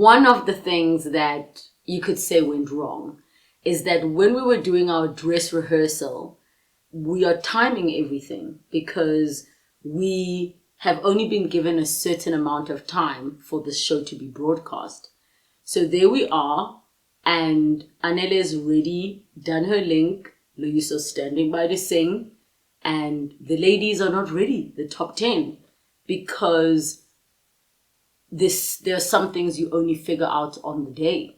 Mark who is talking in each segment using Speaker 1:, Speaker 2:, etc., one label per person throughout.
Speaker 1: one of the things that you could say went wrong is that when we were doing our dress rehearsal, we are timing everything because we have only been given a certain amount of time for the show to be broadcast. So there we are, and Anele's ready, done her link, Loyiso's standing by to sing, and the ladies are not ready, the top 10, because there are some things you only figure out on the day.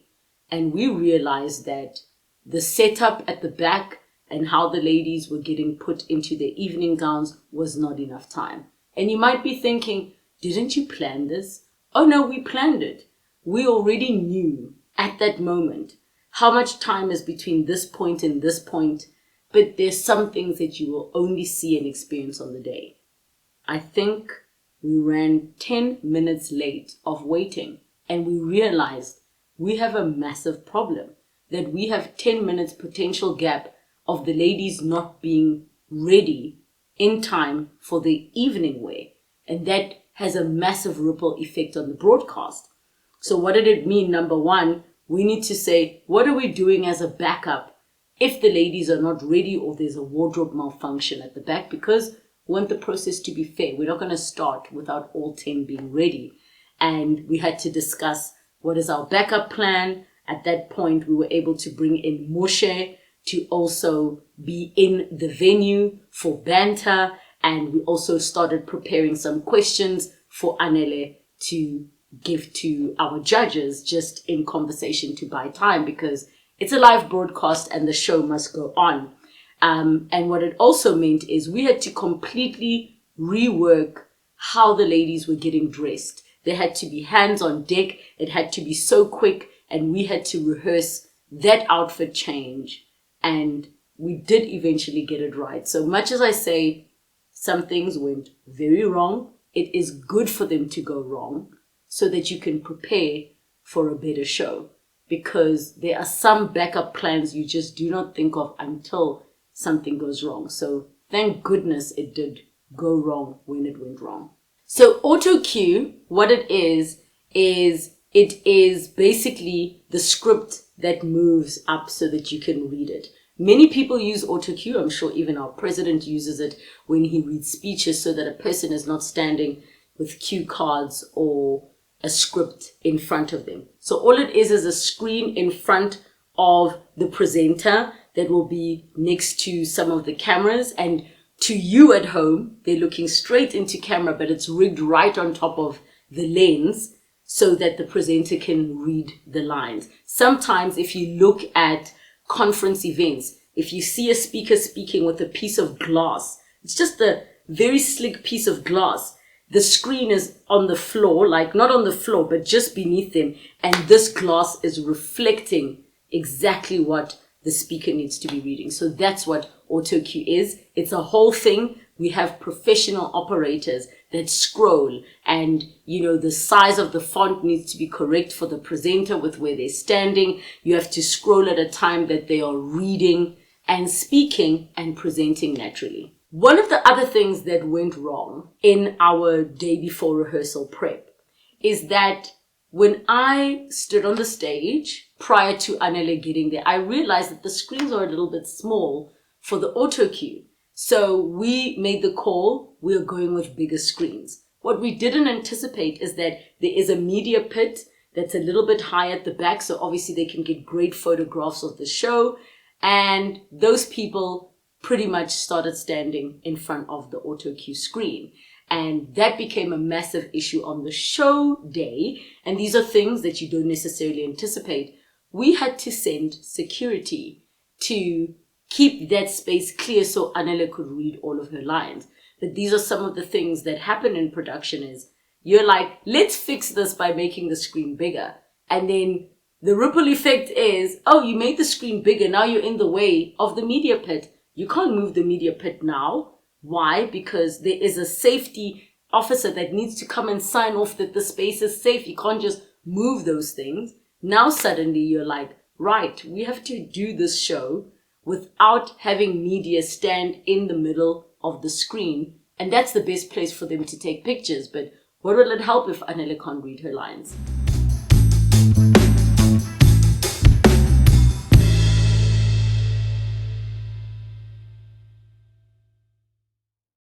Speaker 1: And we realized that the setup at the back and how the ladies were getting put into their evening gowns was not enough time. And you might be thinking, didn't you plan this? Oh no, we planned it. We already knew at that moment how much time is between this point and this point, but there's some things that you will only see and experience on the day. I think we ran 10 minutes late of waiting, and we realized we have a massive problem, that we have 10 minutes potential gap of the ladies not being ready in time for the evening wear. And that has a massive ripple effect on the broadcast. So what did it mean? Number one, we need to say, what are we doing as a backup if the ladies are not ready or there's a wardrobe malfunction at the back? Because we want the process to be fair. We're not going to start without all 10 being ready. And we had to discuss what is our backup plan. At that point, we were able to bring in Moshe to also be in the venue for banter. And we also started preparing some questions for Anele to give to our judges just in conversation to buy time, because it's a live broadcast and the show must go on. And what it also meant is we had to completely rework how the ladies were getting dressed. There had to be hands on deck. It had to be so quick, and we had to rehearse that outfit change. And we did eventually get it right. So much as I say some things went very wrong, it is good for them to go wrong so that you can prepare for a better show. Because there are some backup plans you just do not think of until something goes wrong. So thank goodness it did go wrong when it went wrong. So AutoCue, what it is it is basically the script that moves up so that you can read it. Many people use AutoCue. I'm sure even our president uses it when he reads speeches, so that a person is not standing with cue cards or a script in front of them. So all it is a screen in front of the presenter that will be next to some of the cameras, and to you at home, they're looking straight into camera, but it's rigged right on top of the lens so that the presenter can read the lines. Sometimes if you look at conference events, if you see a speaker speaking with a piece of glass, it's just a very slick piece of glass. The screen is on the floor, like not on the floor, but just beneath them. And this glass is reflecting exactly what the speaker needs to be reading. So that's what AutoCue is. It's a whole thing. We have professional operators that scroll, and the size of the font needs to be correct for the presenter with where they're standing. You have to scroll at a time that they are reading and speaking and presenting naturally. One of the other things that went wrong in our day before rehearsal prep is that when I stood on the stage prior to Anele getting there, I realized that the screens are a little bit small for the AutoCue. So we made the call, we're going with bigger screens. What we didn't anticipate is that there is a media pit that's a little bit high at the back, so obviously they can get great photographs of the show. And those people pretty much started standing in front of the AutoCue screen. And that became a massive issue on the show day. And these are things that you don't necessarily anticipate. We had to send security to keep that space clear so Anele could read all of her lines. But these are some of the things that happen in production is you're like, let's fix this by making the screen bigger. And then the ripple effect is, oh, you made the screen bigger. Now you're in the way of the media pit. You can't move the media pit now. Why? Because there is a safety officer that needs to come and sign off that the space is safe. You can't just move those things. Now suddenly you're like, right, we have to do this show without having media stand in the middle of the screen. And that's the best place for them to take pictures. But what will it help if Anele can't read her lines?